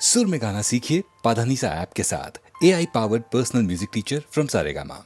सुर में गाना सीखिए पाधानीसा ऐप के साथ। AI powered personal music teacher from Saregama.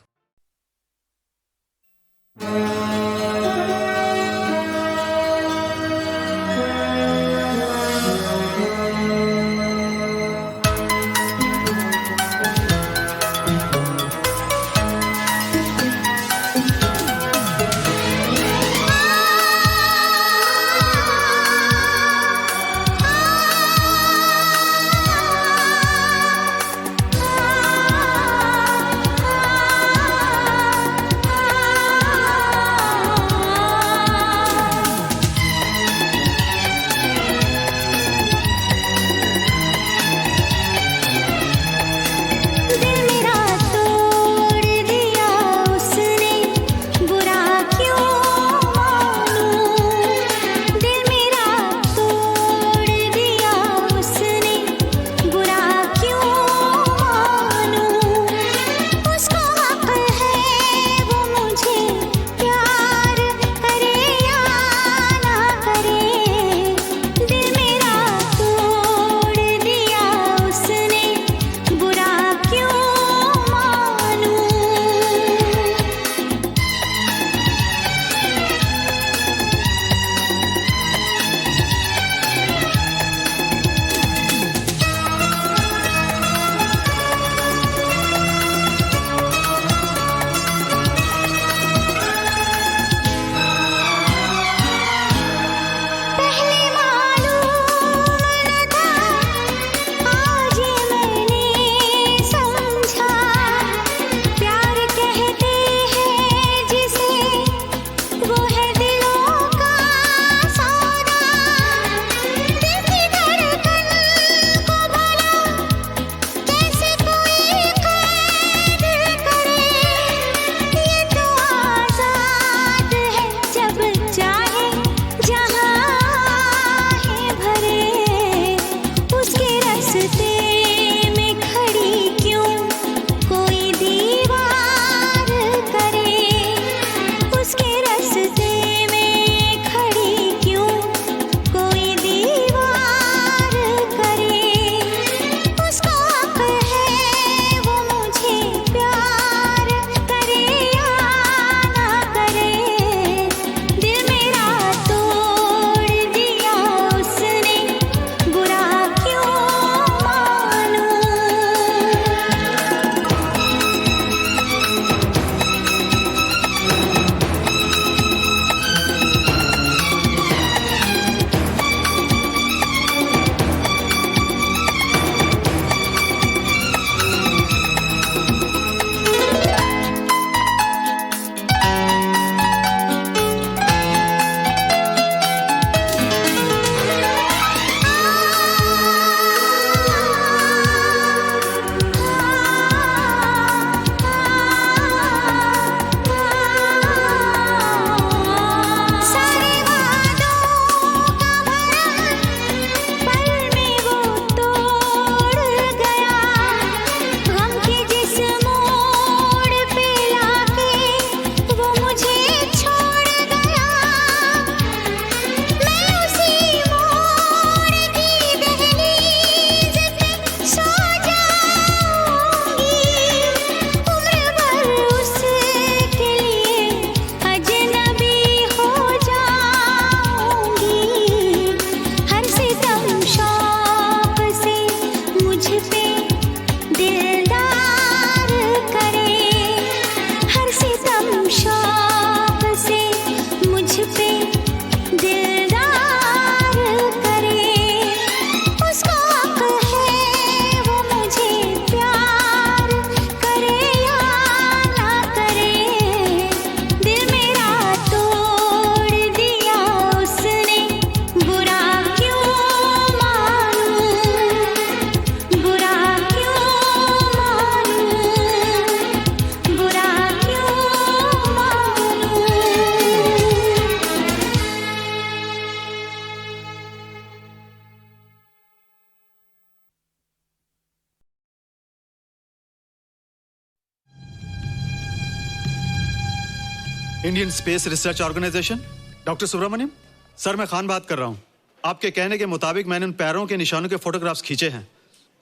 Indian space research organisation, doctor Subramaniam. Sir, मैं खान बात कर रहा हूँ। आपके कहने के मुताबिक मैंने उन पैरों के निशानों के फोटोग्राफ्स खींचे हैं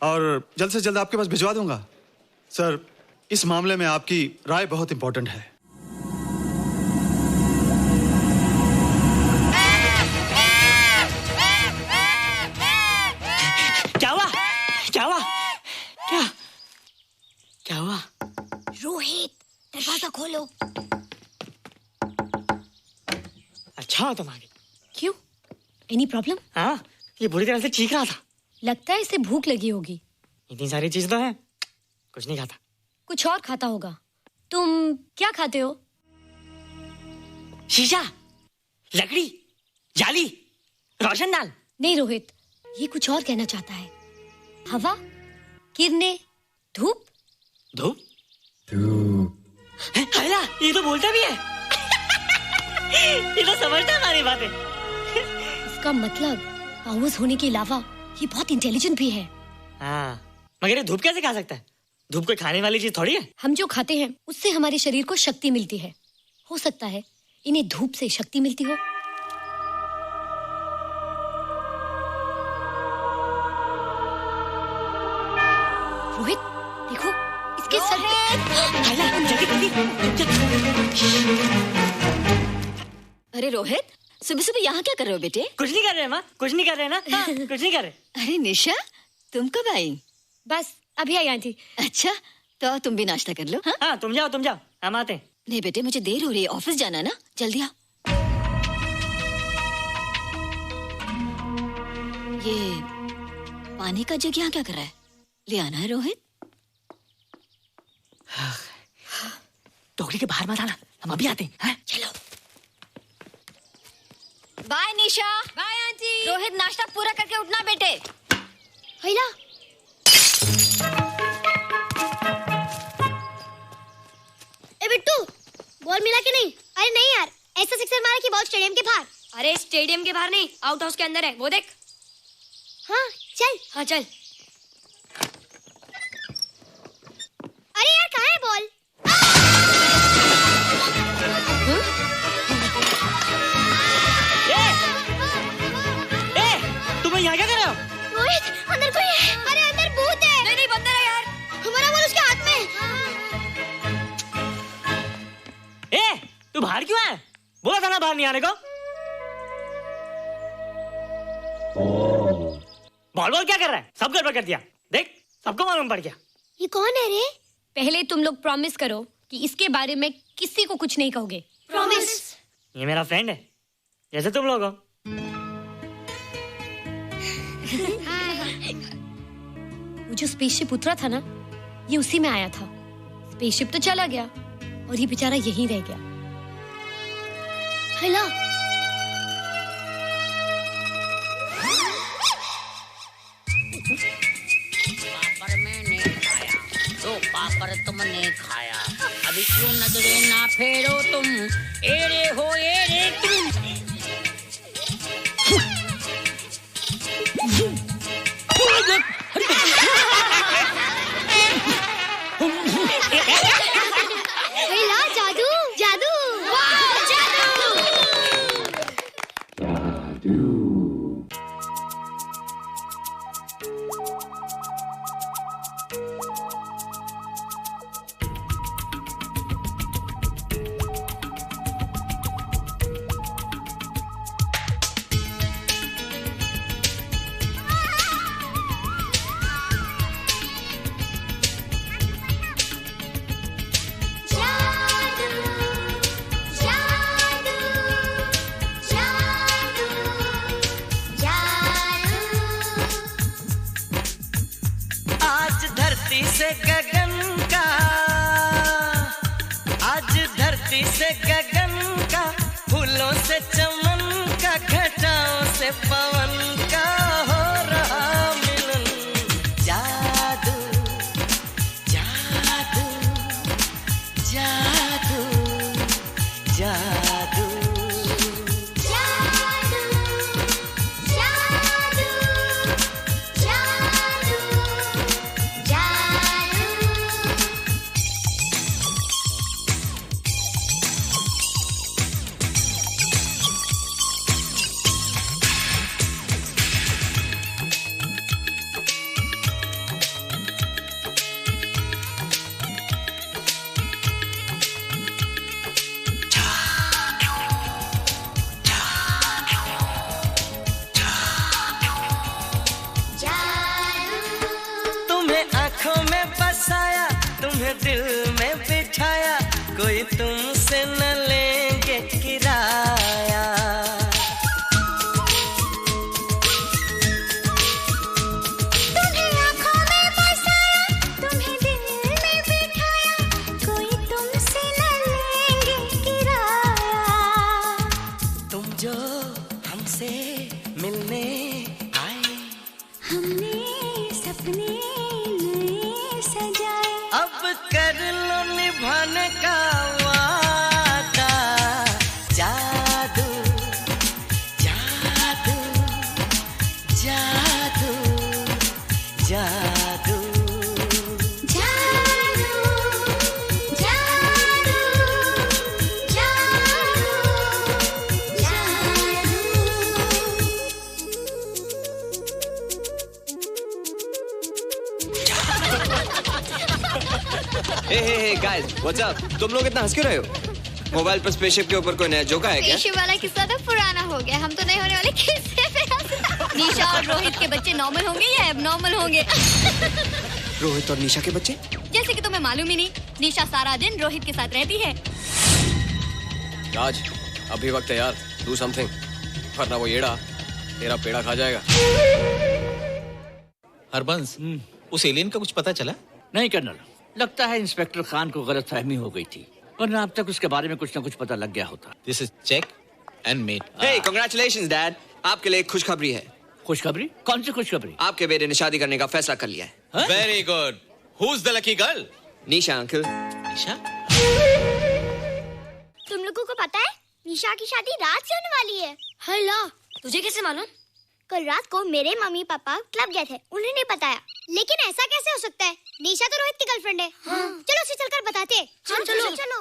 और जल्द से जल्द आपके पास भिजवा दूंगा। सर, इस मामले में आपकी राय बहुत इंपॉर्टेंट है। क्या हुआ? क्या हुआ? क्या क्या हुआ? रोहित, दरवाजा खोलो। अच्छा हो तुम आगे। क्यों? Any problem? हाँ, ये बुरी तरह से चीख रहा था। लगता है इसे भूख लगी होगी। इतनी सारी चीज तो है, कुछ नहीं खाता। कुछ और खाता होगा। तुम क्या खाते हो? शीशा, लकड़ी, जाली, रोशनदान। नहीं रोहित, ये कुछ और कहना चाहता है। हवा, किरणें, धूप। धूप? हैला, ये तो बोलता भी है। ये तो समझता है हमारी बातें। इसका मतलब पावर्स होने के अलावा ये बहुत इंटेलिजेंट भी है। हाँ, मगर ये धूप कैसे खा सकता है? धूप कोई खाने वाली चीज थोड़ी है। हम जो खाते हैं उससे हमारे शरीर को शक्ति मिलती है। हो सकता है इन्हें धूप से शक्ति मिलती हो। रोहित, देखो इसके सर पे। हैला, जल्दी जल्दी। अरे रोहित, सुबह सुबह यहाँ क्या कर रहे हो बेटे? कुछ नहीं कर रहे माँ, कुछ नहीं कर रहे ना। हाँ, कुछ नहीं कर रहे। अरे निशा, तुम कब आई? बस अभी आई आंटी। अच्छा, तो तुम भी नाश्ता कर लो। हाँ? हाँ, तुम जाओ, हम आते हैं। नहीं बेटे, मुझे देर हो रही है, ऑफिस जाना है ना, जल्दी आओ। ये पानी का जग यहाँ क्या कर रहा है? ले आना है रोहित। टोकरी के बाहर मत आना, हम अभी आते हैं। हाँ? चलो। Bye Nisha. Bye aunty. Rohit, नाश्ता पूरा करके उठना बेटे। हैला, ए बिट्टू, बॉल मिला कि नहीं? अरे नहीं यार, ऐसा सिक्सर मारा कि बॉल स्टेडियम के बाहर। अरे स्टेडियम के बाहर नहीं, आउट हाउस के अंदर है, वो देख। हाँ चल। हाँ चल। अरे यार, कहाँ है बॉल? तुम यहाँ क्या कर रहे हो? रोहित, अंदर कोई है। अरे अंदर भूत है। नहीं बंदर है यार। हमारा बॉल उसके हाथ में। तू बाहर क्यों है? बोला था ना बाहर नहीं आने को। बॉल क्या कर रहा है? सब गड़बड़ कर दिया। देख, सबको मालूम पड़ गया। ये कौन है रे? पहले तुम लोग प्रॉमिस करो कि इसके बारे में किसी को कुछ नहीं कहोगे। प्रॉमिस। ये मेरा फ्रेंड है, जैसे तुम लोग हो। वो जो स्पेसशिप उतरा था ना, ये उसी में आया था। स्पेसशिप तो चला गया और ये बेचारा यहीं रह गया। हैला, पापड़ मैंने खाया, दो पापड़ तुमने खाया, अभी क्यों नजरे ना फेरो तुम, एरे हो एरे तुम। हैला, जादू, जादू। वाह, जादू। आज धरती से गगन का, आज धरती से गगन का, फूलों से चमन का, घटाओं से पवन का हो रहा मिलन। जादू जादू जादू जादू। आंखों में बसाया, तुम्हें दिल में बिठाया, कोई तुमसे न लेंगे किराया। तुम्हें आंखों में बसाया, तुम्हें दिल में बिठाया, कोई तुमसे न लेंगे किराया। तुम जो हमसे मिलने आए, हमने सपने नए सजाए, अब कर लो निभाने का वादा। जादू जादू जादू जादू जादू जादू हे गाइस, व्हाट्स अप? तुम लोग इतना हंस क्यों रहे हो? मोबाइल पर स्पेसशिप के ऊपर कोई नया जोका है क्या? स्पेसशिप वाला किस्सा तो पुराना हो गया, हम तो नहीं होने वाले किस्से पे हंसना। निशा और रोहित के बच्चे नॉर्मल होंगे या एबनॉर्मल होंगे? रोहित और निशा के बच्चे? जैसे कि तुम्हें मालूम ही नहीं, निशा सारा दिन रोहित के साथ रहती है। राज, अभी वक्त है यार, डू समथिंग, वरना वो येड़ा तेरा पेड़ा खा जाएगा। हरबंस, उस एलियन का कुछ पता चला? नहीं कर्नल, लगता है इंस्पेक्टर खान को गलतफहमी हो गई थी, वरना अब तक उसके बारे में कुछ न कुछ पता लग गया होता। This is check and mate. Hey, congratulations dad, आपके लिए एक खुशखबरी है। खुशखबरी? कौन सी खुशखबरी? आपके बेटे ने शादी करने का फैसला कर लिया है। Very good. Who is the lucky girl? Nisha uncle. Nisha? तुम लोगों को पता है निशा की शादी रात से होने वाली है। हल्ला, तुझे कैसे मालूम? कल रात को मेरे मम्मी पापा क्लब गए थे, उन्हें नहीं बताया। लेकिन ऐसा कैसे हो सकता है? निशा तो रोहित की गर्लफ्रेंड है। चलो उसे चलकर बताते हैं। चलो चलो।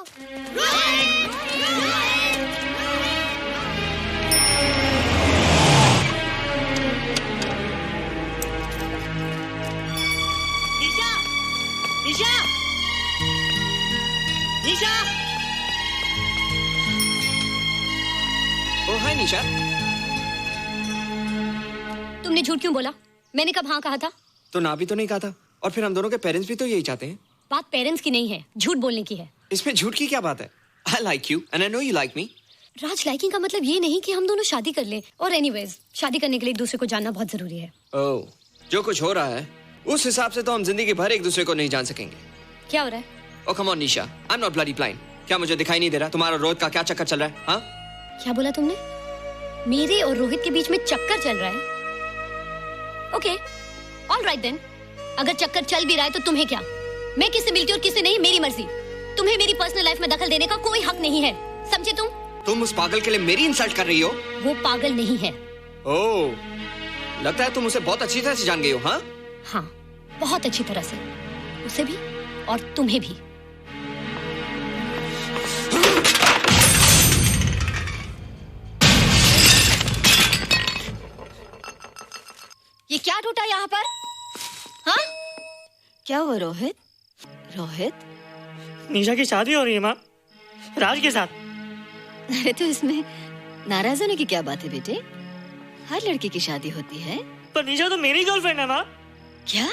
निशा, निशा, निशा। ओ हाय निशा। तुमने झूठ क्यों बोला? मैंने कब हाँ कहा था? तो ना भी तो नहीं कहा था, और फिर हम दोनों के पेरेंट्स भी तो यही चाहते हैं। बात पेरेंट्स की नहीं है, झूठ बोलने की है। इसमें झूठ की क्या बात है? I like you and I know you like me. Raj, liking का मतलब ये नहीं कि हम दोनों शादी कर लें। और एनीवेज, शादी करने के लिए एक दूसरे को जानना बहुत जरूरी है। ओह, जो कुछ हो रहा है उस हिसाब से तो हम जिंदगी भर एक दूसरे को नहीं जान सकेंगे। क्या हो रहा है? Oh come on Nisha, I'm not bloody blind. क्या मुझे दिखाई नहीं दे रहा तुम्हारा रोहित का क्या चक्कर चल रहा है? हाँ? क्या बोला तुमने? मेरे और रोहित के बीच में चक्कर चल रहा है? Okay, all right then. अगर चक्कर चल भी रहा है तो तुम्हें क्या? मैं किससे मिलती और किससे नहीं, मेरी मर्जी। तुम्हें मेरी पर्सनल लाइफ में दखल देने का कोई हक नहीं है, समझे तुम? तुम उस पागल के लिए मेरी इंसल्ट कर रही हो? वो पागल नहीं है। ओह, लगता है तुम उसे बहुत अच्छी तरह से जान गई हो। हाँ? हाँ, बहुत अच्छी तरह से, उसे भी और तुम्हें भी। ये क्या टूटा यहाँ पर? हाँ? क्या हुआ रोहित? रोहित, निशा की शादी हो रही है माँ, राज के साथ। अरे तो इसमें नाराज होने की क्या बात है बेटे? हर लड़की की शादी होती है। पर निशा तो मेरी गर्लफ्रेंड है माँ। क्या?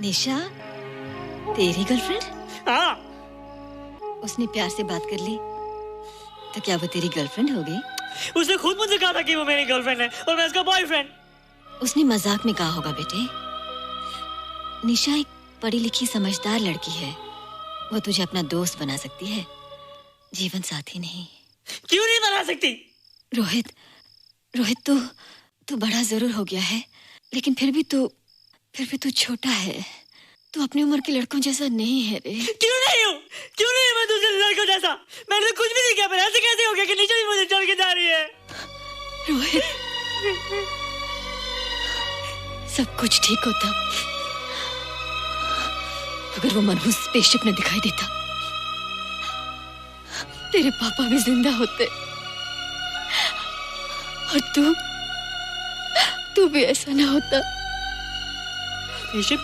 निशा तेरी गर्लफ्रेंड? हाँ। उसने प्यार से बात कर ली तो क्या वो तेरी गर्लफ्रेंड हो गई? उसने खुद मुझे कहा था कि वो मेरी गर्लफ्रेंड है और मैं उसका बॉयफ्रेंड। उसने मजाक में कहा होगा बेटे। निशा एक पढ़ी लिखी समझदार लड़की है, वो तुझे अपना दोस्त बना सकती है, जीवन साथी नहीं। क्यों नहीं बना सकती? रोहित, रोहित तू बड़ा जरूर हो गया है, लेकिन फिर भी तू छोटा है। तू अपनी उम्र के लड़कों जैसा नहीं है रे। क्यों नहीं हूँ? क्यों नहीं है मैं दूसरे लड़कों जैसा? मैंने तो कुछ भी नहीं किया, पर ऐसे कैसे हो गया कि निशा भी मुझे छोड़ के जा रही है? रोहित, सब कुछ ठीक होता अगर वो मनहूस स्पेसशिप न दिखाई देता। तेरे पापा भी जिंदा होते और तू भी ऐसा ना होता। स्पेसशिप?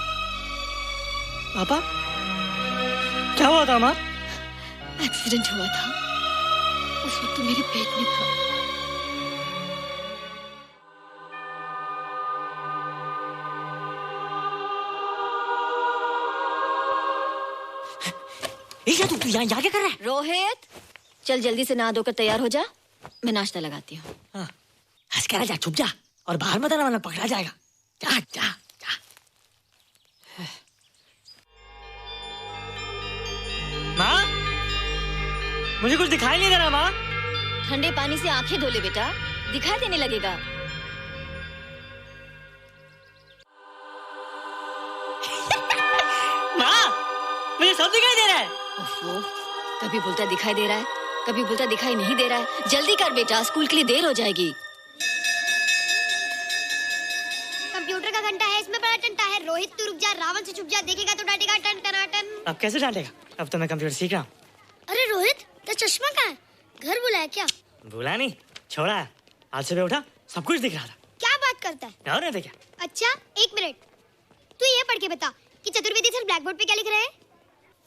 पापा? क्या हुआ था माँ? एक्सीडेंट हुआ था, उस वक्त तू मेरे पेट में था। निशा तू यहाँ क्या कर रहा है? रोहित, चल जल्दी से नहा धोकर तैयार हो जा, मैं नाश्ता लगाती हूँ। हंस कर जा, चुप जा और बाहर मत आना वरना पकड़ा जाएगा। जा जा जा। माँ, मुझे कुछ दिखाई नहीं दे रहा माँ। ठंडे पानी से आंखें धो ले बेटा, दिखाई देने लगेगा। माँ, मुझे सब दिखाई दे रहा है। ओफो, कभी बोलता दिखाई दे रहा है, कभी बोलता दिखाई नहीं दे रहा है। जल्दी कर बेटा, स्कूल के लिए देर हो जाएगी। कंप्यूटर का घंटा है, इसमें बड़ा टंटा है। रोहित तू रुक जा, रावण से छुप जा, देखेगा तो डांटेगा टन टनाटन। अब कैसे डांटेगा? अब तो मैं कंप्यूटर सीख रहा हूँ। अरे रोहित, तेरा चश्मा कहाँ है? घर बुलाया क्या? भूला नहीं, छोड़ा है। आज सुबह उठा, सब कुछ दिख रहा था। क्या बात करता है? और नहीं देखा। अच्छा, एक मिनट, तू ये पढ़ के बता कि चतुर्वेदी सर ब्लैक बोर्ड पे क्या लिख रहे हैं?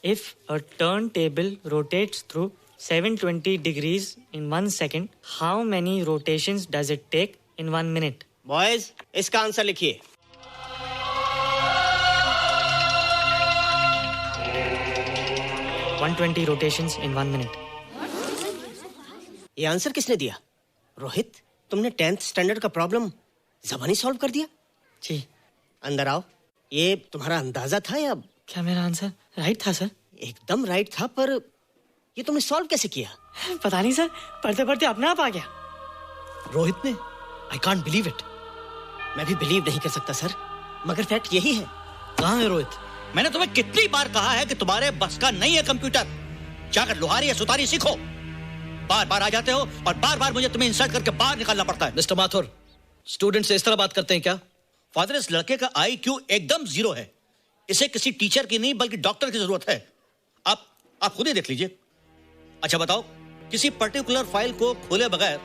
If a turntable rotates through 720 degrees in 1 second, how many rotations does it take in 1 minute? Boys, इसका आंसर लिखिए। One 120 rotations in 1 minute. ये आंसर किसने दिया? रोहित, तुमने 10th स्टैंडर्ड का प्रॉब्लम ज़बानी सॉल्व कर दिया? जी। अंदर आओ। ये तुम्हारा अंदाजा था या? क्या मेरा आंसर राइट था सर? एकदम राइट था, पर ये तुमने सॉल्व कैसे किया? पता नहीं सर, पढ़ते पढ़ते अपने आप आ गया। रोहित ने, आई कांट बिलीव इट। मैं भी बिलीव नहीं कर सकता सर, मगर फैक्ट यही है। कहाँ है रोहित? मैंने तुम्हें कितनी बार कहा है कि तुम्हारे बस का नहीं है कंप्यूटर। जाकर लोहारी या सुतारी सीखो। बार बार आ जाते हो और बार बार मुझे तुम्हें इंसल्ट करके बाहर निकालना पड़ता है। मिस्टर माथुर, स्टूडेंट से इस तरह बात करते हैं क्या? फादर, इस लड़के का IQ एकदम 0 है। इसे किसी टीचर की नहीं बल्कि डॉक्टर की जरूरत है। आप खुद ही देख लीजिए। अच्छा बताओ, किसी पर्टिकुलर फाइल को खोले बगैर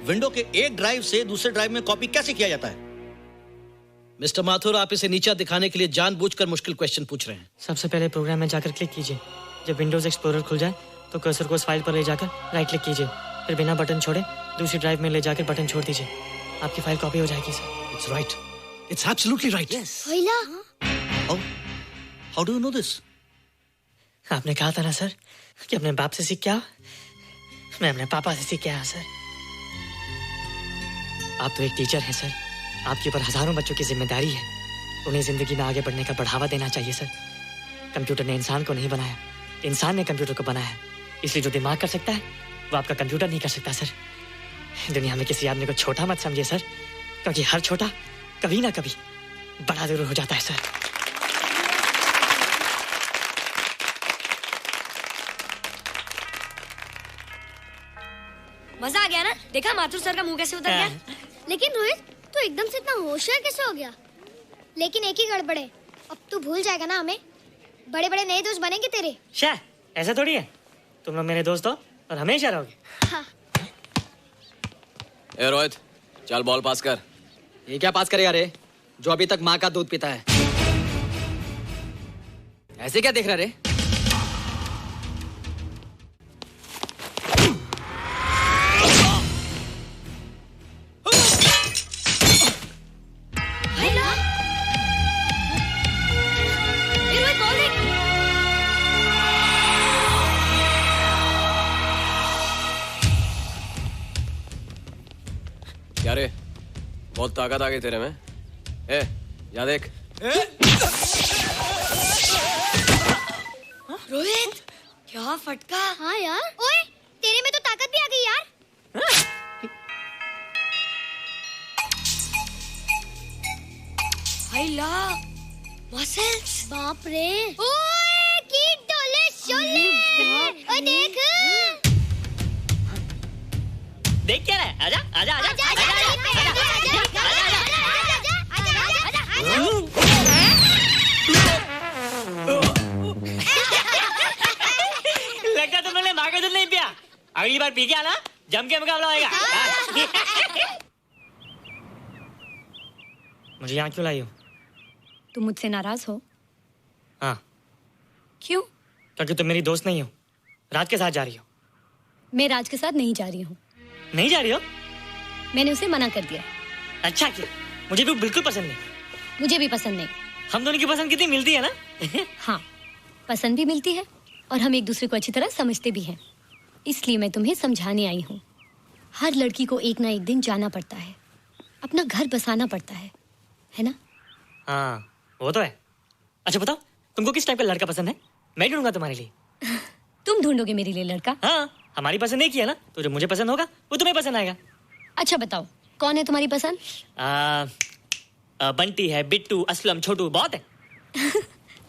विंडो के एक ड्राइव से दूसरे ड्राइव में कॉपी कैसे किया जाता है? मिस्टर माथुर, आप इसे नीचा दिखाने के लिए जानबूझकर मुश्किल क्वेश्चन पूछ रहे हैं। सबसे पहले प्रोग्राम में जाकर क्लिक कीजिए। जब विंडोज एक्सप्लोरर खुल जाए तो कर्सर को उस फाइल पर ले जाकर राइट क्लिक कीजिए, फिर बिना बटन छोड़े दूसरी ड्राइव में ले जाकर बटन छोड़ दीजिए। आपकी फाइल कॉपी हो जाएगी sir. It's right, it's absolutely right. How do you know this? आपने कहा था ना सर कि अपने बाप से सीख के आओ। मैं अपने पापा से सीख के आया सर। आप तो एक टीचर हैं सर, आपके ऊपर हजारों बच्चों की जिम्मेदारी है। उन्हें जिंदगी में आगे बढ़ने का बढ़ावा देना चाहिए सर। कंप्यूटर ने इंसान को नहीं बनाया, इंसान ने कंप्यूटर को बनाया। इसलिए जो दिमाग कर सकता है वो आपका कंप्यूटर नहीं कर सकता सर। दुनिया में किसी आदमी को छोटा मत समझिए सर, क्योंकि हर छोटा कभी ना कभी बड़ा जरूर हो जाता है सर। मजा आ गया ना? देखा माथुर सर का मुंह कैसे उतर गया? लेकिन रोहित, तू एकदम से इतना होशियार कैसे हो गया? लेकिन एक ही गड़बड़ है, अब तू भूल जाएगा ना हमें। बड़े बड़े नए दोस्त बनेंगे तेरे। शा, ऐसा थोड़ी है। तुम लोग मेरे दोस्त हो और हमेशा रहोगे। हाँ। ए रोहित, चल बॉल पास कर। ये क्या पास करेगा रे, जो अभी तक माँ का दूध पीता है? ऐसे क्या देख रहा रे? क्या रे, बहुत ताकत आ गई तेरे में। ए, या देख। रोहित, क्या फटका। हाँ यार, ओए तेरे में तो ताकत भी आ गई यार। हाइला, मसल्स। बाप रे। ओए की डोले शोले। ओए देख। देख क्या रहा है? आजा आजा आजा आजा आजा लगता तुमने माँ का दूध नहीं पिया। अगली बार पी के आना, जम के मुकाबला होएगा। मुझे यहाँ क्यों लाई हो? तुम मुझसे नाराज हो? हाँ। क्यों? क्योंकि तुम मेरी दोस्त नहीं हो, राज के साथ जा रही हो। मैं राज के साथ नहीं जा रही हूँ। नहीं जा रही हो? मैंने उसे मना कर दिया। अच्छा किया, मुझे भी बिल्कुल पसंद नहीं। मुझे भी पसंद नहीं। हम दोनों की पसंद कितनी मिलती है ना? हाँ, पसंद भी मिलती है और हम एक दूसरे को अच्छी तरह समझते भी हैं। इसलिए मैं तुम्हें समझाने आई हूँ। हर लड़की को एक ना एक दिन जाना पड़ता है, अपना घर बसाना पड़ता है ना? हाँ वो तो है। अच्छा बताओ, तुमको किस टाइप का लड़का पसंद है? मैं ढूंढूंगा तुम्हारे लिए। तुम ढूंढोगे मेरे लिए लड़का? हाँ, हमारी पसंद एक ही है ना, तो जो मुझे पसंद होगा वो तुम्हें पसंद आएगा। अच्छा बताओ, कौन है तुम्हारी पसंद? बंटी है, बिट्टू, असलम, छोटू, बहुत है।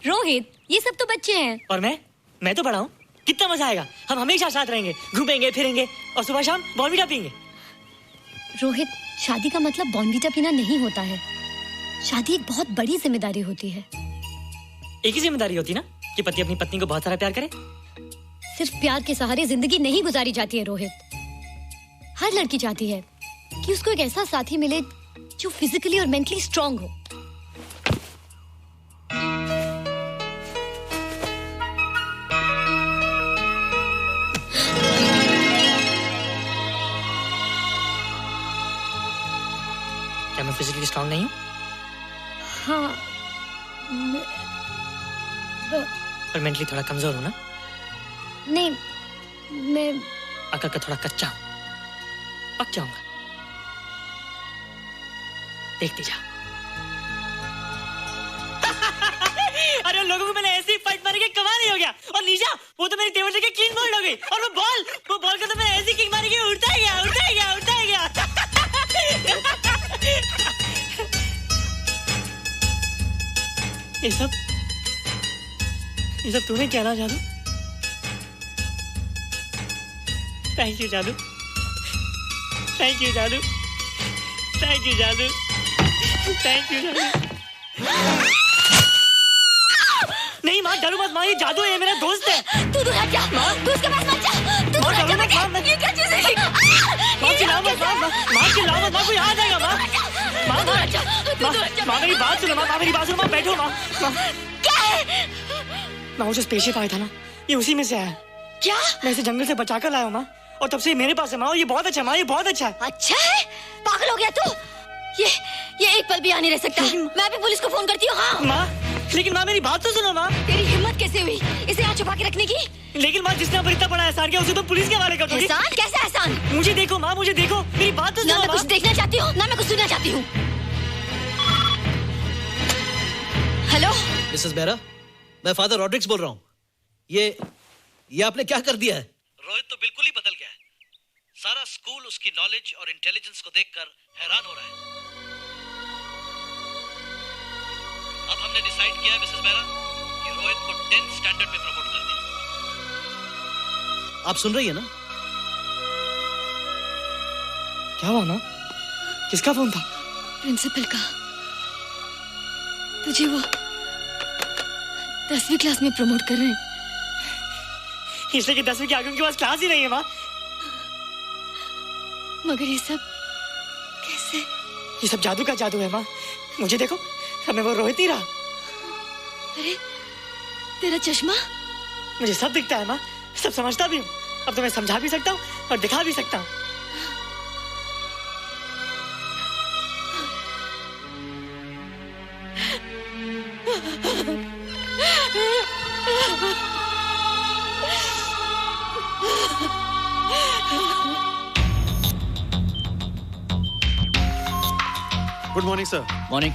रोहित, ये सब तो बच्चे हैं। और मैं तो बड़ा हूँ। कितना मजा आएगा, हम हमेशा साथ रहेंगे, घूमेंगे फिरेंगे और सुबह शाम बॉर्नवीटा पीएंगे। रोहित, शादी का मतलब बॉर्नवीटा पीना नहीं होता है। शादी एक बहुत बड़ी जिम्मेदारी होती है। एक ही जिम्मेदारी होती ना कि पति अपनी पत्नी को बहुत सारा प्यार करे। सिर्फ प्यार के सहारे जिंदगी नहीं गुजारी जाती है रोहित। हर लड़की चाहती है कि उसको एक ऐसा साथी मिले जो फिजिकली और मेंटली स्ट्रांग हो। क्या मैं फिजिकली स्ट्रांग नहीं हूँ? हाँ, पर मेंटली थोड़ा कमजोर हूँ ना? नहीं, मैं अकल का थोड़ा कच्चा हूँ, पक जाऊंगा। देखती जा। अरे उन लोगों को मैंने ऐसी फाइट मारी कि कमाल ही हो गया। और निशा, वो तो मेरी टेबल से क्लीन बोल्ड हो गई। और वो बॉल को तो मैंने ऐसी किक मारी कि उड़ता ही गया। ये सब तूने क्या ना जादू? थैंक यू जादू। थैंक यू जादू। थैंक यू जादू। थैंक यू जादू। नहीं माँ, डरो मत माँ, ये जादू है, मेरा दोस्त है। तू दूर जा, तू उसके पास मत जा। तू दूर जा बेटे, ये क्या चीज़ है? माँ चिल्लाओ मत, माँ चिल्लाओ मत, माँ कोई आ जाएगा। माँ मेरी बात सुनो, माँ मेरी बात सुनो, माँ बैठो। माँ क्या है? माँ वो जो स्पेसशिप आया था ना, ये उसी में से आया। क्या? मैं इसे जंगल से बचा कर लाया हूँ माँ, और तब से मेरे पास है माँ। और ये बहुत अच्छा है माँ, ये बहुत अच्छा है। अच्छा है? पागल हो गया तू? ये एक पल भी यहाँ नहीं रह सकता। मैं भी पुलिस को फोन करती हूँ। हाँ माँ, लेकिन माँ मेरी बात तो सुनो माँ। तेरी हिम्मत कैसे हुई इसे यहाँ छुपा के रखने की? लेकिन माँ, जिसने इतना बड़ा एहसान किया उसे तो पुलिस के हवाले कर दोगी। एहसान? कैसा एहसान? मुझे देखो माँ, मुझे देखो, मेरी बात तो सुनो। ना मैं कुछ देखना चाहती हूँ, ना मैं कुछ सुनना चाहती हूँ। हेलो मिसेस बेरा, मैं फादर रॉड्रिक्स बोल रहा हूँ। ये आपने क्या कर दिया है? रोहित तो बिल्कुल ही बदल गया है। सारा स्कूल उसकी नॉलेज और इंटेलिजेंस को देखकर हैरान हो रहा है। अब हमने डिसाइड किया है मिसेस बेरा कि रोहित को 10th स्टैंडर्ड में प्रमोट कर दें। आप सुन रही है ना? क्या हुआ माँ? किसका फोन था? प्रिंसिपल का। तुझे वो 10वीं क्लास में प्रमोट कर रहे हैं। इसलिए कि 10वीं के आगे उनके पास क्लास ही नहीं है माँ। मगर ये सब कैसे? ये सब जादू का जादू है माँ। मुझे देखो, हमें वो रोहित ही रहा। अरे तेरा चश्मा? मुझे सब दिखता है माँ, सब समझता भी हूँ। अब तो मैं समझा भी सकता हूँ और दिखा भी सकता हूँ। Good morning, sir. Morning.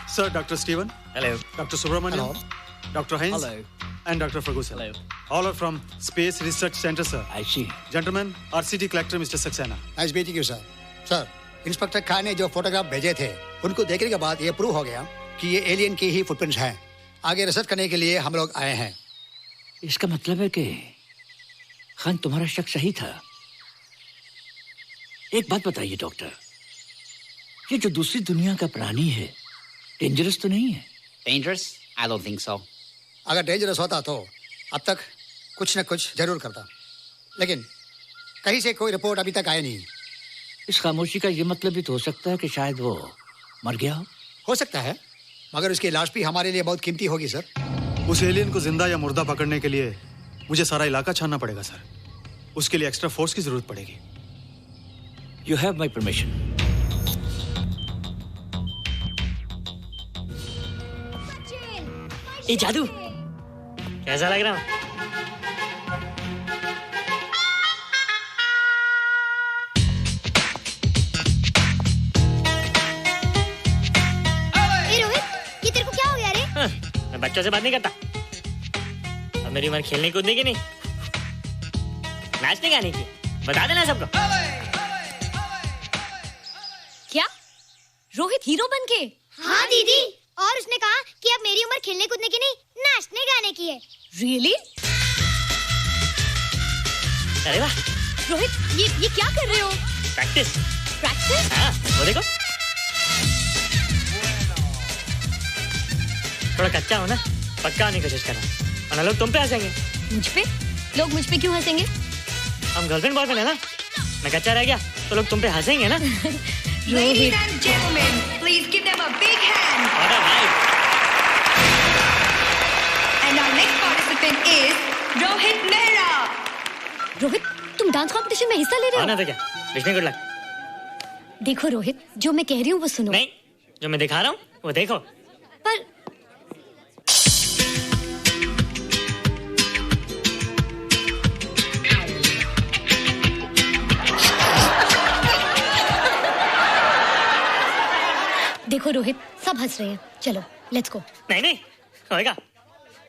Sir, Dr. Steven. Hello. Dr. Subramanian. Dr. Heinz. Hello. And Dr. Ferguson. Hello. All are from Space Research Center, sir. I see. Gentlemen, our city collector, Mr. Saxena. Nice meeting you sir. Sir, inspector Khan ने जो photograph भेजे थे उनको देखने के बाद ये prove हो गया कि ये एलियन की ही फुटप्रिंट्स हैं। आगे रिसर्च करने के लिए हम लोग आए हैं। इसका मतलब है कि खान तुम्हारा शक सही था। एक बात बताइए डॉक्टर, ये जो दूसरी दुनिया का प्राणी है डेंजरस तो नहीं है? Dangerous? I don't think so. अगर डेंजरस होता तो अब तक कुछ न कुछ जरूर करता, लेकिन कहीं से कोई रिपोर्ट अभी तक आई नहीं। इस खामोशी का ये मतलब भी तो हो सकता है कि शायद वो मर गया हो सकता है, मगर उसकी लाश भी हमारे लिए बहुत कीमती होगी सर। उस एलियन को जिंदा या मुर्दा पकड़ने के लिए मुझे सारा इलाका छानना पड़ेगा सर। उसके लिए एक्स्ट्रा फोर्स की जरूरत पड़ेगी। You have my permission. ये जादू कैसा लग रहा हूँ? बच्चों से बात नहीं करता। अब मेरी उम्र खेलने कूदने की नहीं, नाचने गाने की। बता देना सबको। क्या रोहित हीरो बन के? हाँ दीदी, और उसने कहा कि अब मेरी उम्र खेलने कूदने की नहीं, नाचने गाने की है। रियली? अरे वाह रोहित, ये क्या कर रहे हो? प्रैक्टिस। प्रैक्टिस? हाँ, वो देखो थोड़ा कच्चा हो ना, पक्का होने की कोशिश करना, वरना लोग तुम पे हंसेंगे। मुझ पे? लोग मुझ पे क्यों हंसेंगे? हम गर्लफ्रेंड बॉयफ्रेंड है ना, मैं कच्चा रह गया तो लोग तुम पे हंसेंगे ना। Ladies and gentlemen, please give them a big hand. And our next participant is Rohit Mehra. Rohit, तुम डांस कंपटीशन में हिस्सा ले रहे हो? ना तो क्या, विश मी गुड लक। देखो रोहित, जो मैं कह रही हूँ वो सुनो। नहीं, जो मैं दिखा रहा हूँ वो देखो। पर देखो रोहित, सब हंस रहे हैं, चलो लेट्स गो। नहीं नहीं होएगा,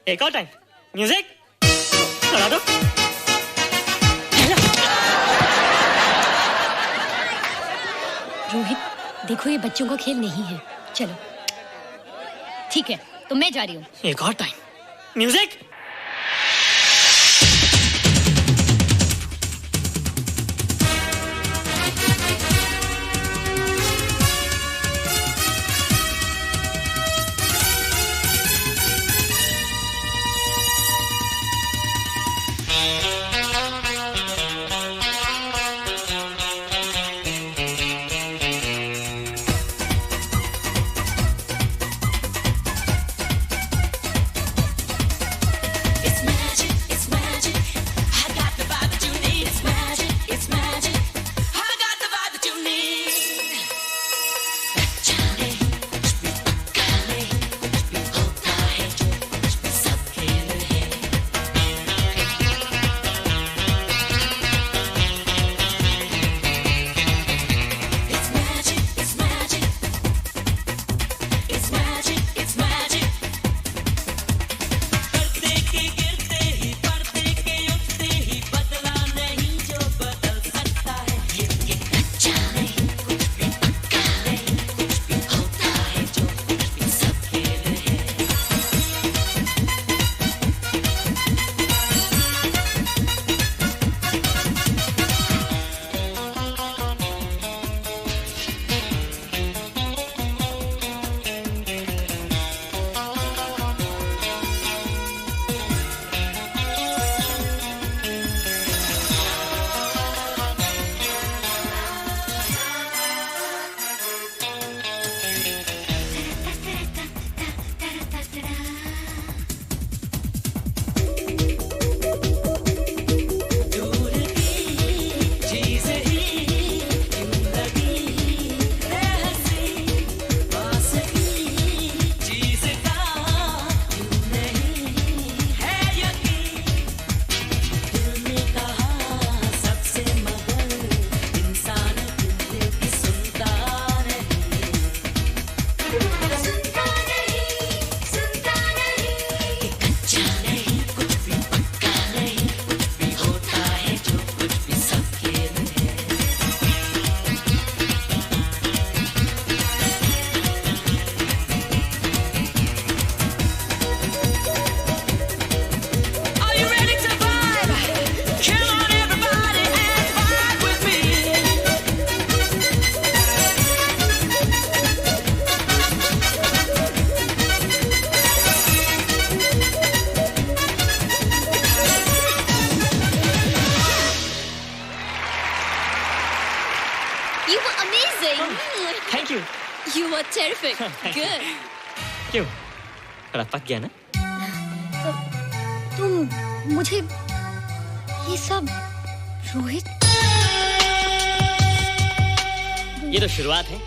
एक और टाइम। म्यूजिक चला दो। रोहित देखो, ये बच्चों का खेल नहीं है, चलो। ठीक है, तो मैं जा रही हूँ। एक और time. Music. You were terrific. Good. क्यों? थोड़ा पक गया ना? तुम मुझे ये सब रोहित, ये तो शुरुआत है,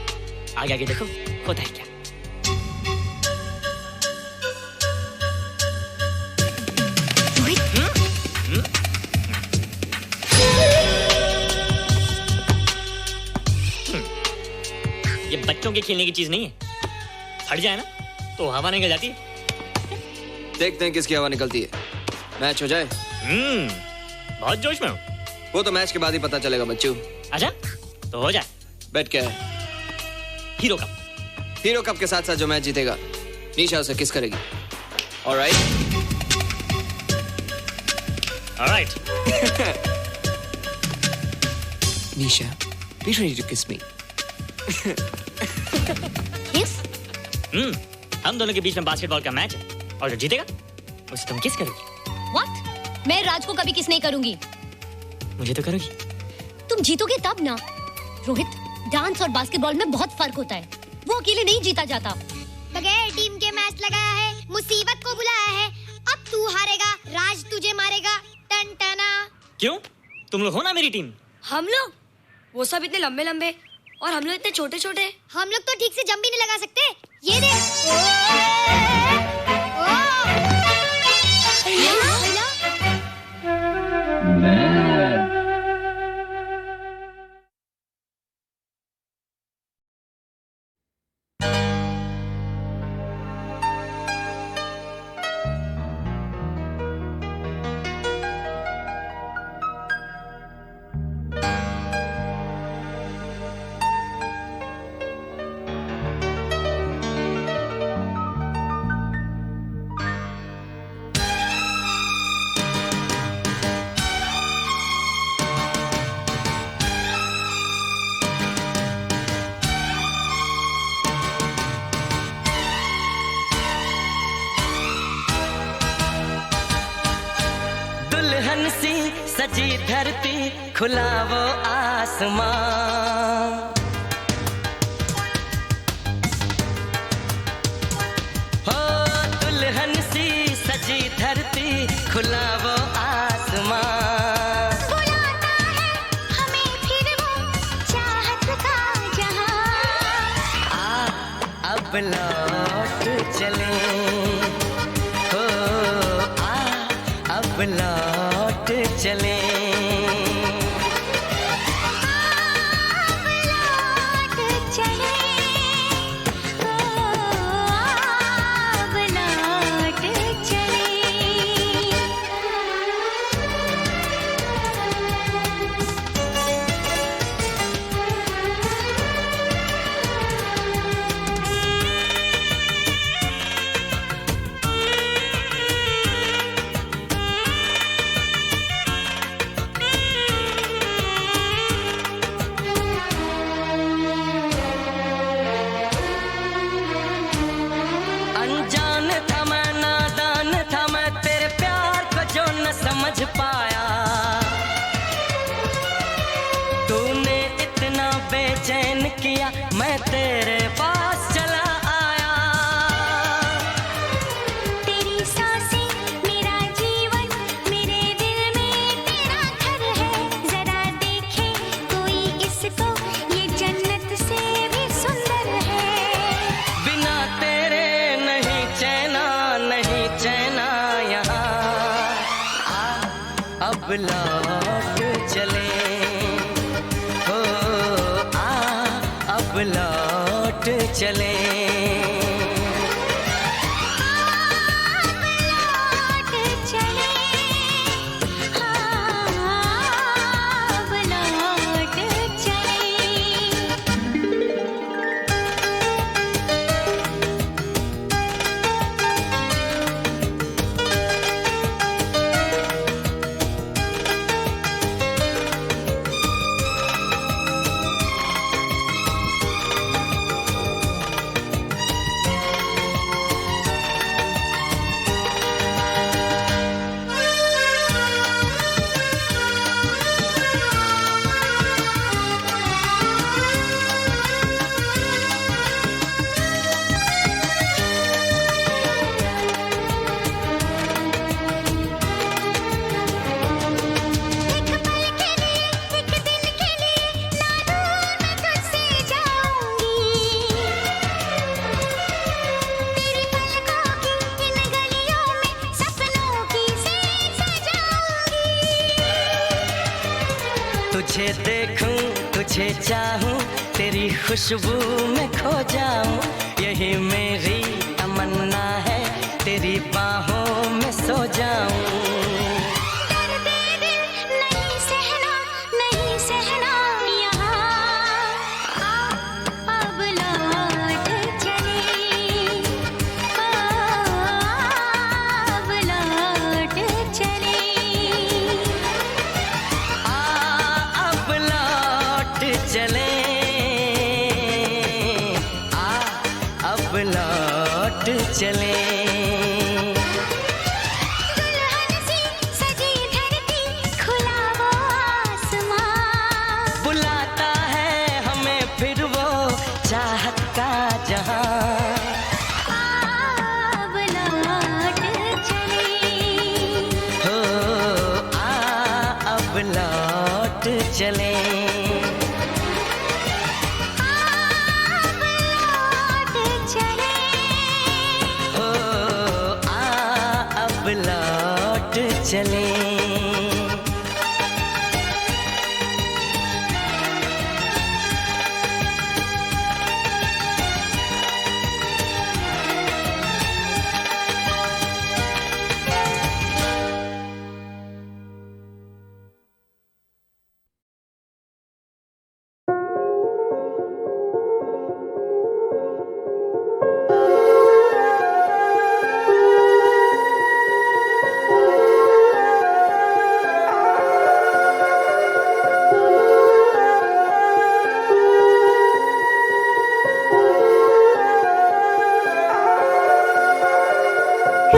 आगे आगे देखो होता है क्या। ये बच्चों के खेलने की चीज नहीं है, फट जाए ना तो हवा निकल जाती है। देखते हैं किसकी हवा निकलती है। मैच हो जाए। बहुत जोश में हूँ। वो तो मैच के बाद ही पता चलेगा बच्चू। अच्छा तो हो जाए। बेट क्या है? Hero cup. हीरो कप के साथ साथ जो मैच जीतेगा निशा उसे किस करेगी। Alright. Alright. Nisha, be ready to kiss me. किस? हम दोनों के बीच में बास्केटबॉल का मैच है और जो जीतेगा उसे तुम किस करोगी? What? मैं राज को कभी किस नहीं करूंगी। मुझे तो करोगी। तुम जीतोगे तब ना। रोहित, डांस और बास्केटबॉल में बहुत फर्क होता है। वो अकेले नहीं जीता जाता। बगैर टीम के मैच लगाया है, मुसीबत को बुलाया है। अब तू हारेगा, राज तुझे मारेगा। टन टना। क्यों? तुम लोग हो ना मेरी टीम। हम लोग? वो सब इतने लंबे लंबे और हम लोग इतने छोटे छोटे। हम लोग तो ठीक से जंप भी नहीं लगा सकते। ये देख। दुल्हन सी सजी धरती, खुला वो आसमां। हो दुल्हन सी सजी धरती, खुला वो आसमां। बुलाता है हमें फिर वो चाहत का जहां। अब लौट चले, हो अब लौट चले। अनजान था मैं, नादान था मैं, तेरे प्यार को जो न समझ पाया। तूने इतना बेचैन किया, मैं तेरे पास चला आया। तेरी सांसें मेरा जीवन, मेरे दिल में तेरा घर है। जरा देखे कोई इसको, ये जन्नत से भी सुंदर है। बिना तेरे नहीं चैना, नहीं चैना यहाँ। अब लौट चले, हो अब लौट चले। तुझे देखूं, तुझे चाहूं, तेरी खुशबू में खो जाऊं। यही मेरी तमन्ना है, तेरी बाहों चले।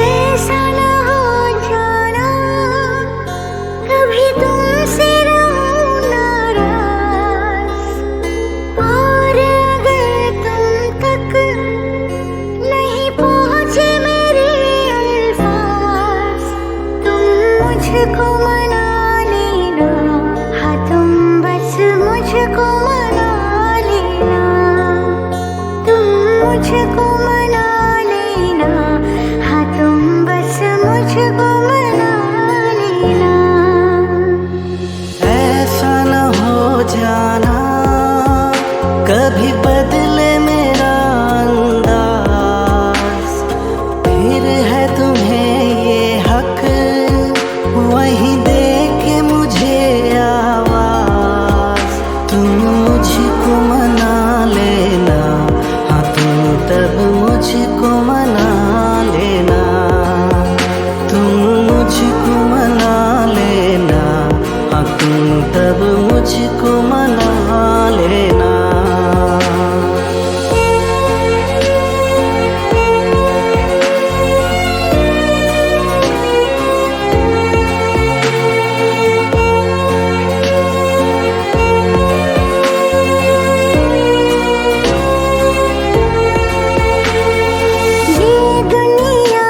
ऐसा न हो जाना कभी तुमसे रहूं नाराज, और अगर तुम तक नहीं पहुंचे मेरे अल्फाज, तुम मुझको मना लेना। हाँ तुम बस मुझको मना लेना, तुम मुझको मना लेना। हाँ तुम बस मुझको मना लेना। ऐसा न हो जाना कभी बदले मेरा अंदाज, फिर है तुम्हें ये हक वहीं दे के मुझे आवाज। तुम मुझको मना लेना, हाँ तुम तब मुझको मना लेना। तुम मुझको मना लेना, हाँ तुम तब मुझको मना लेना। ये दुनिया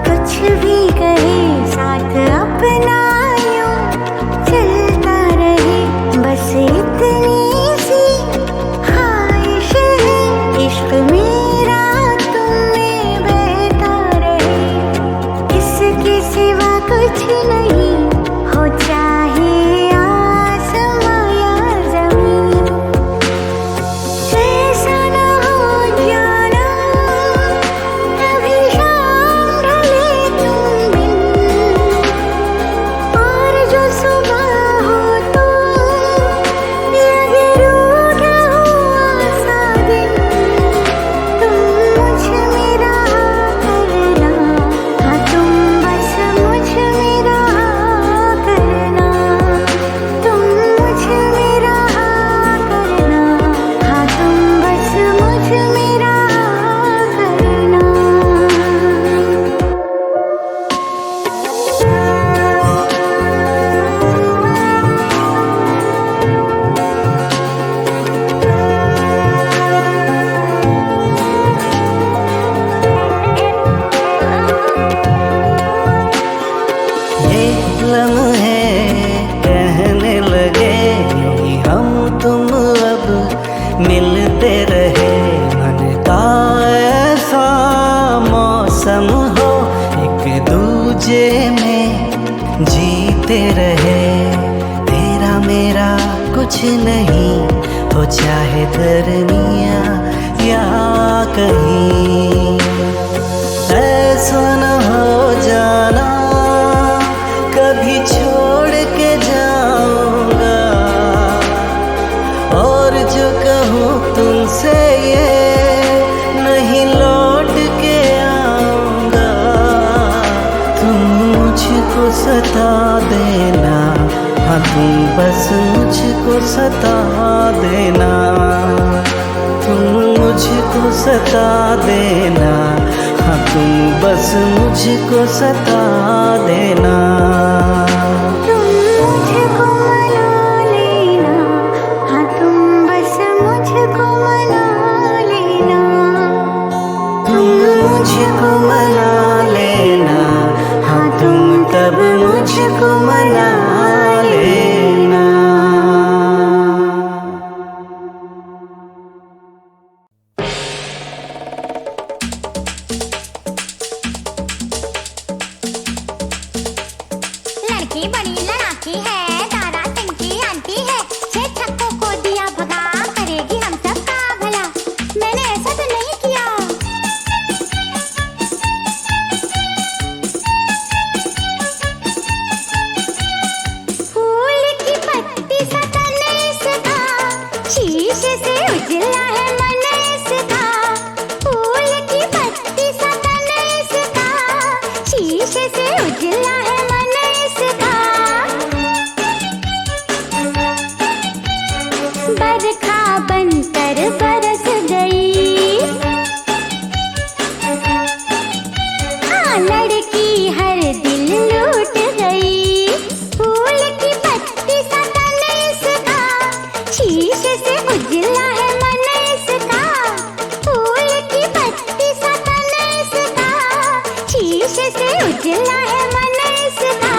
कुछ भी कहे, साथ अपना यूं चलता रहे। बस इतनी सी ख्वाहिश है, इश्क मेरा तुम में बहता रहे। इसके सिवा कुछ नहीं हो, चाहे आसमां या ज़मीन। ऐसा न हो जाना कभी शाम ढले तुम बिन, और जो सुबह हो तो लगे रूठा हुआ सा दिन। तुम मुझ में रहा करना, हाँ तुम बस मुझ में रहा करना। तुम मुझ में रहा करना, हाँ तुम बस मुझ में रहा करना। ये लम्हे कहने लगे यूं ही हम तुम अब मिलते रहे। मन का ऐसा मौसम हो, एक दूजे में जीते रहे। तेरा मेरा कुछ नहीं हो, चाहे दरमिया या कहीं। ऐसा न हो जाना कभी छोड़ के जाऊंगा, और जो कहूँ तुमसे ये नहीं लौट के आऊंगा। तुम मुझको सता देना, हाँ तुम बस मुझको सता देना। तुम मुझको सता देना, हाँ तुम बस मुझको सता देना। तुम मुझको मना लेना, हाँ तुम बस मुझको मना लेना। तुम मुझको मना लेना, हाँ तुम तब मुझको मना लेना। हाँ लड़की हर दिल लूट गई, फूल की पत्ती सा तन इसका, शीशे से उजला है मन इसका, फूल की पत्ती सा तन इसका, शीशे से उजला है मन इसका।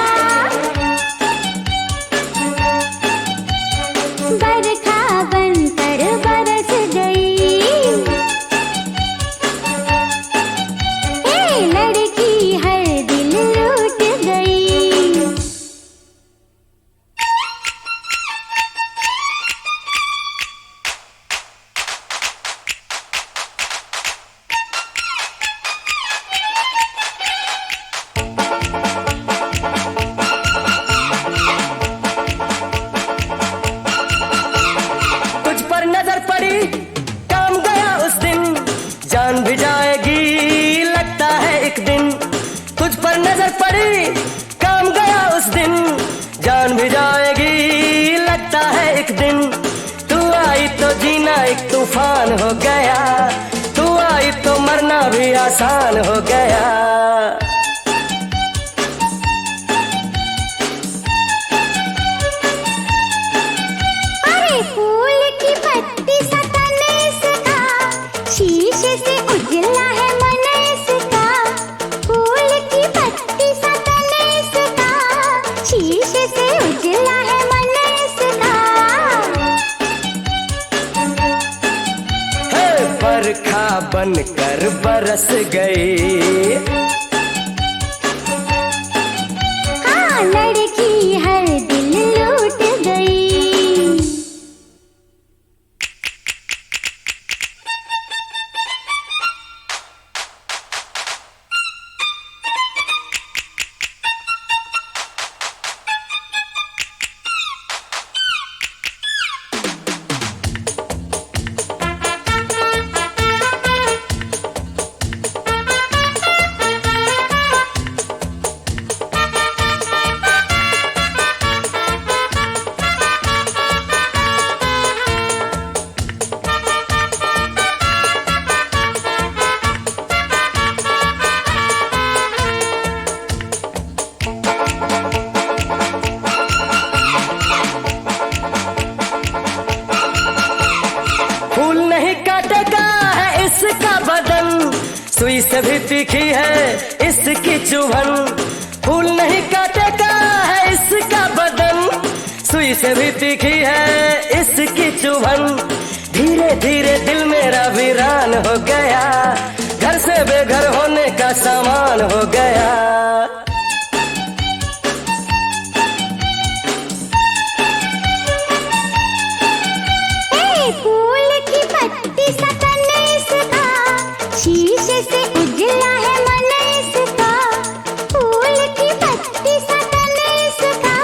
बरखा बनकर बरस गई, ए लड़की हर दिल लूट गई। तुझ पर नजर पड़ी काम गया उस दिन, जान भी जाएगी लगता है एक दिन। तुझ पर नजर पड़ी काम गया उस दिन, जान भी जाएगी लगता है एक दिन। तू आई तो जीना एक तूफान हो गया, तू आई तो मरना भी आसान हो गया। अरे फूल की पत्ती सा तन इसका, शीशे से उजला है मन इसका, फूल की पत्ती सा तन इसका, शीशे से उजला है मन इसका। हे बरखा बनकर बरस गई, हाँ लड़की हर दिल लूट गई। फूल नहीं काटेगा है इसका बदन, सुई से भी तीखी है इसकी चुभन। फूल नहीं काटेगा है इसका बदन, सुई से भी तीखी है इसकी चुभन। धीरे धीरे दिल मेरा वीरान हो गया, घर से बेघर होने का सामान हो गया। फूल की पत्ती सा तन इसका, शीशे से उजला है मन इसका, फूल की पत्ती सा तन इसका,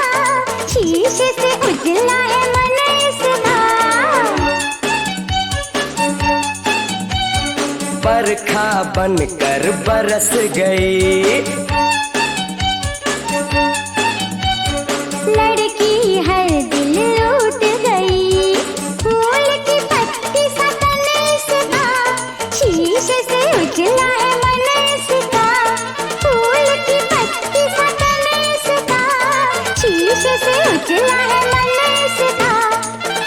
शीशे से उजला है मन इसका। बरखा बनकर बरस गई, लड़की हर दिल लूट गई, फूल की पत्ती सा तन इसका, शीशे से उजला है मन इसका, फूल की पत्ती सा तन इसका, शीशे से उजला है मन इसका,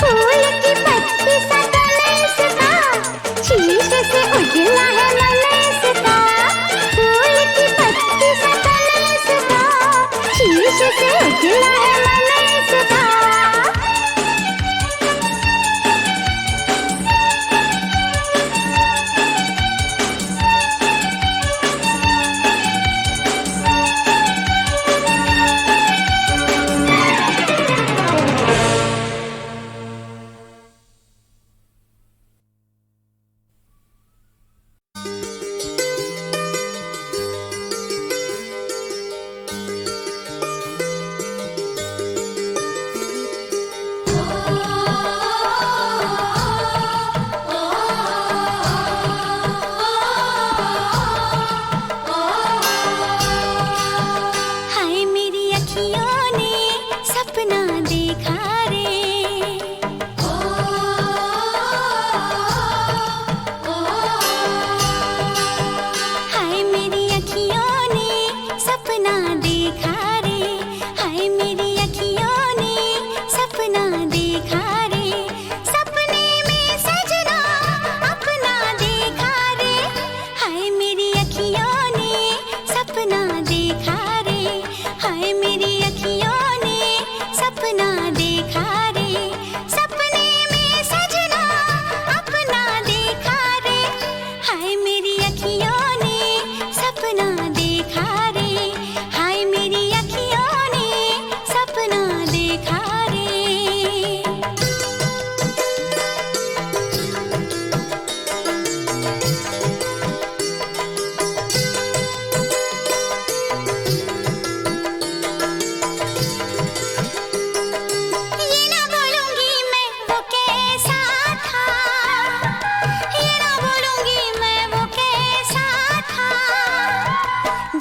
फूल की पत्ती सा तन इसका, शीशे से उजला है मन इसका, फूल की पत्ती सा तन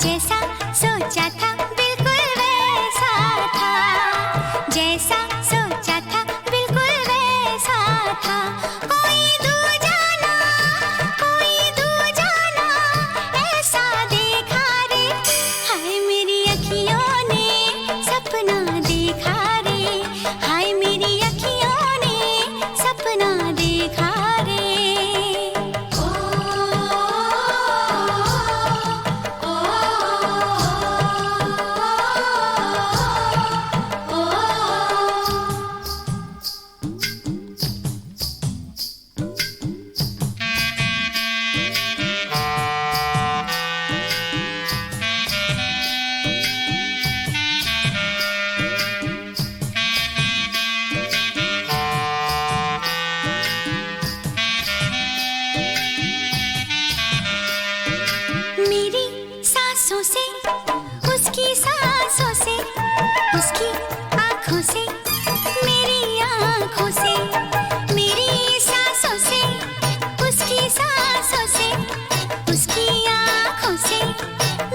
जैसा सोचा था बिल्कुल वैसा था, जैसा सोचा था बिल्कुल वैसा था। कोई दूजा ना ऐसा देखा रे, हाय मेरी अखियों ने सपना देखा रे, हाय मेरी अखियों ने सपना देखा रे। मेरी सांसों से, उसकी सांसों से, उसकी आँखों से, मेरी आँखों से, मेरी सांसों से, उसकी सांसों से, उसकी आँखों से,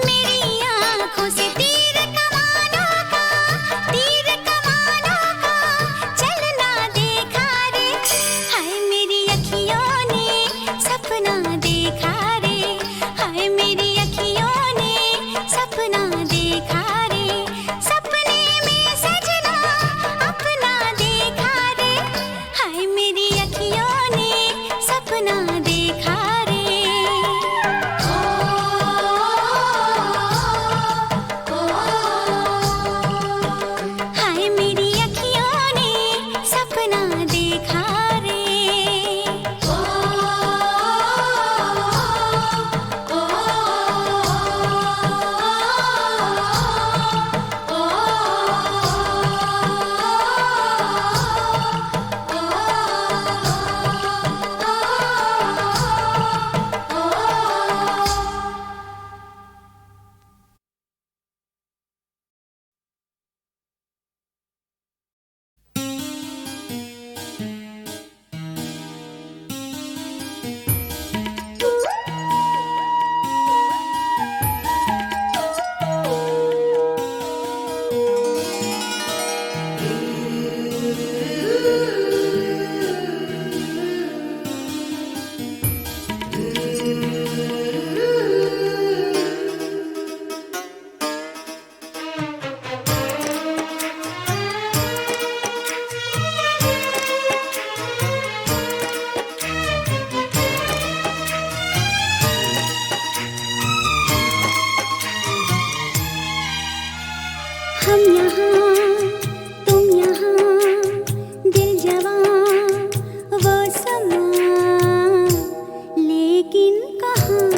मेरी आँखों से तीर कमानों का चलना देखा रे, हाय मेरी अखियों ने सपना देखा रे, हाय मेरी अखियों ने सपना देखा रे। सपने में सजना अपना देखा रे, हाय मेरी अखियों ने सपना देखा रे। हाय मेरी अखियों ने सपना देखा रे। हम यहाँ तुम यहाँ, दिल जवां वो समा, लेकिन कहाँ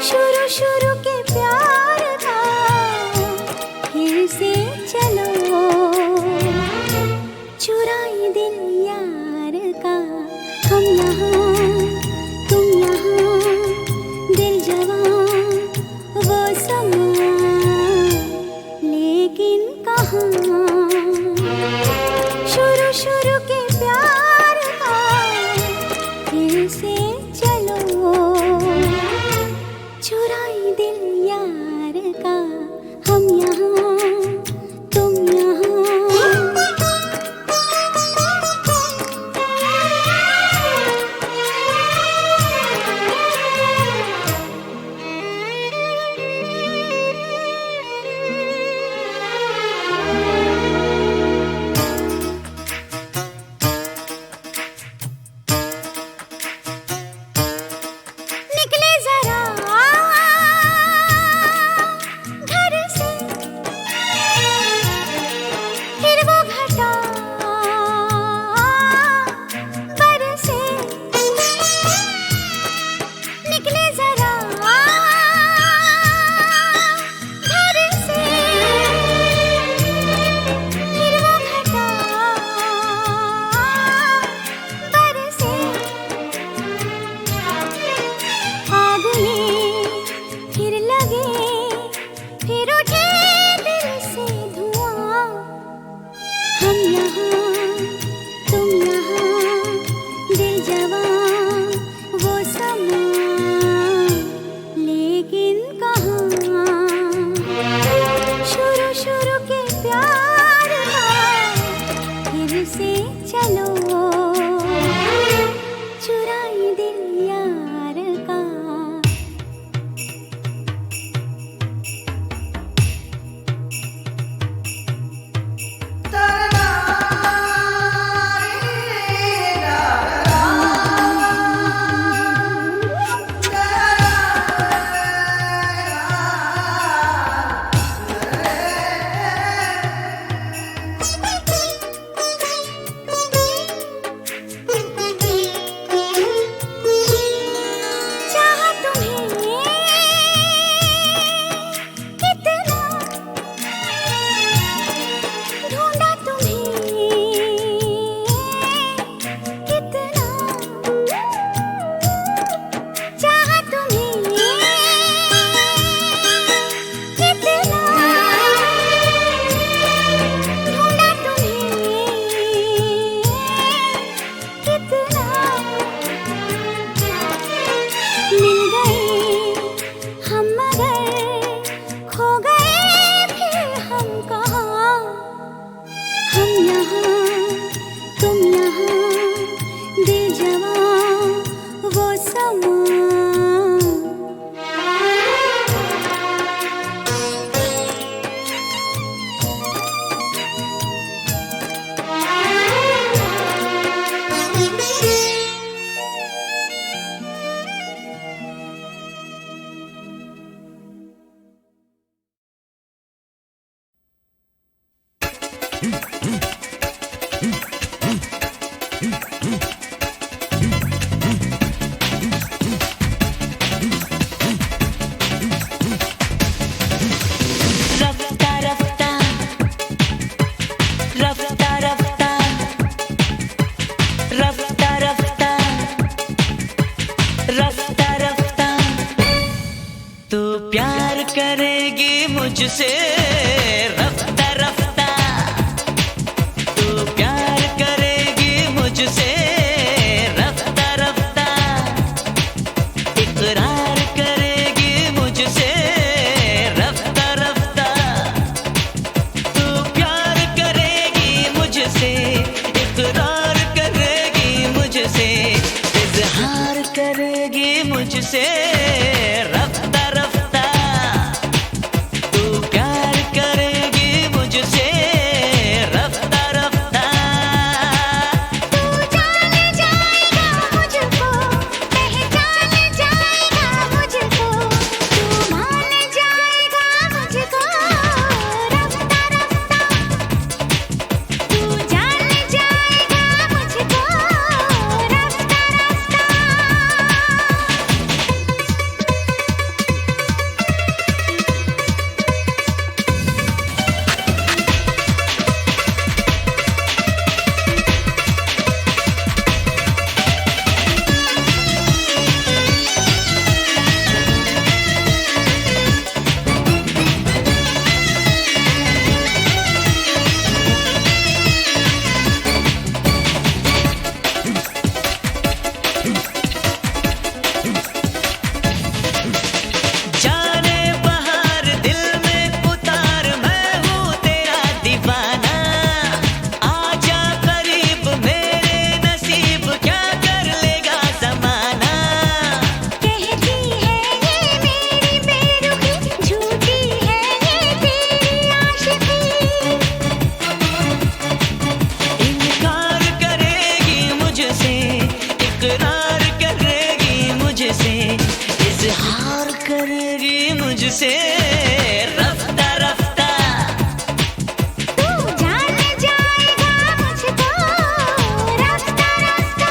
शुरू शुरू के प्यार था, फिर से चलो चुराए दिल यार का। हम यहाँ तुम यहाँ, दिल जवां वो समा, लेकिन कहाँ शुरू शुरू के प्यार का, फिर से चलो चुराए दिल यार का। हम यहाँ तुम यहाँ। निकले जरा घर से, मुझसे रफ्ता रफ्ता तू प्यार करेगी मुझसे रफ्ता रफ्ता इकरार करेगी मुझसे रफ्ता रफ्ता तू प्यार करेगी मुझसे इकरार करेगी मुझसे इजहार करेगी मुझसे रफ्ता रफ्ता मुझसे रफ्ता रफ्ता तू जान जाएगा मुझको रफ्ता रफ्ता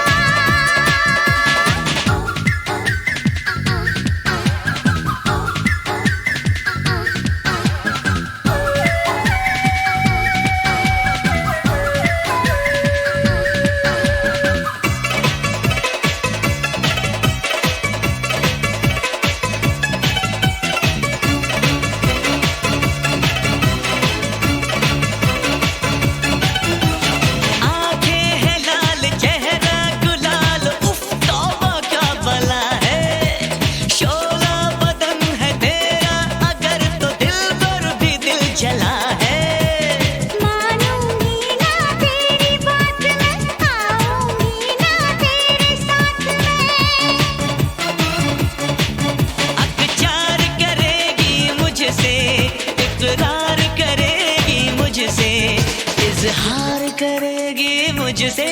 इजहार करेगी मुझसे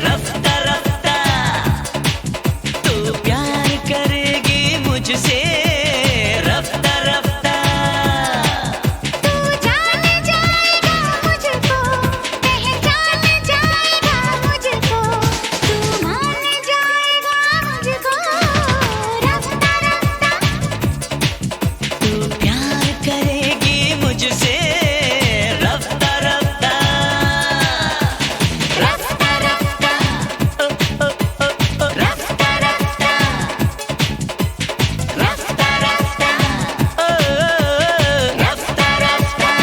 रफ्ता रफ्ता तू प्यार करेगी मुझसे रफ्ता रफ्ता तू जान जाएगा मुझको पहचान जाएगा मुझको तू मान जाएगा मुझको रफ्ता रफ्ता तू प्यार करेगी मुझसे रफ्ता रफ्ता रफ्ता रफ्ता रफ्ता रफ्ता रफ्ता रफ्ता रफ्ता रफ्ता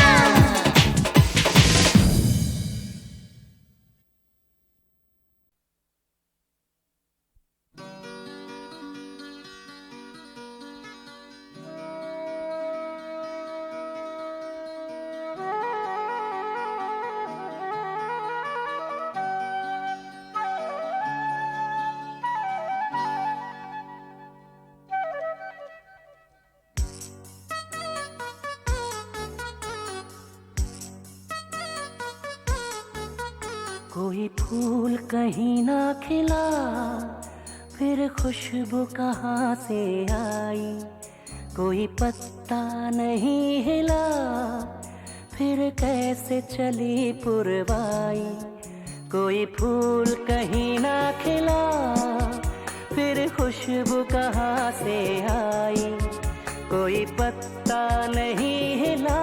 कोई फूल कहीं ना खिला, फिर खुशबू कहाँ से आई। कोई पत्ता नहीं हिला, फिर कैसे चली पुरवाई, कोई फूल कहीं ना खिला, फिर खुशबू कहाँ से आई, कोई पत्ता नहीं हिला,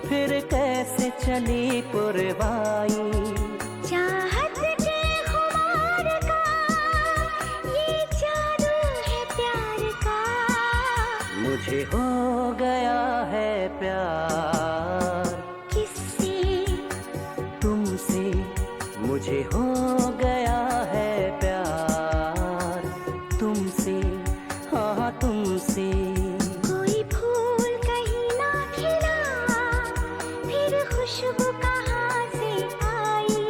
फिर कैसे चली पुरवाई। चाहत के खुमार का ये जादू है प्यार का, मुझे हो गया है प्यार किससे, तुमसे, मुझे हो गया है प्यार तुमसे, हाँ तुमसे। कोई फूल कहीं ना खिला, फिर खुशबू कहाँ से आई,